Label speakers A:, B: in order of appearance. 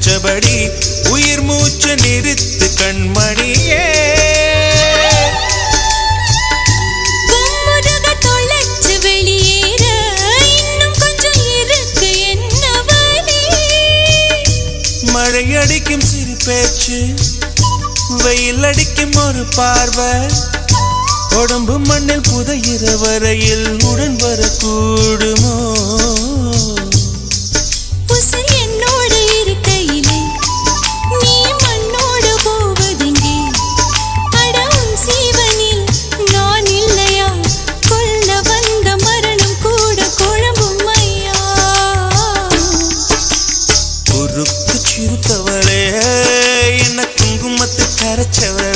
A: நினைச்சபடி உயிர் மூச்சு நிறுத்து கண்மணியே. மழை அடிக்கும் சிறு பேச்சு, வெயில் அடிக்கும் ஒரு பார்வை, உடம்பு மண்ணில் புதையிற வரையில் உடன் வரக்கூடுமோ?
B: என்னோடு இருக்கையிலே நீ மண்ணோடு போவதெங்கே? அடவும் சீவனில் நான் இல்லையா? கொல்ல வந்த மரணம் கூட குழம்பும் ஐயா.
A: ஒரு சிறுத்தவளே, என்ன குங்குமத்து கரைச்சவளே,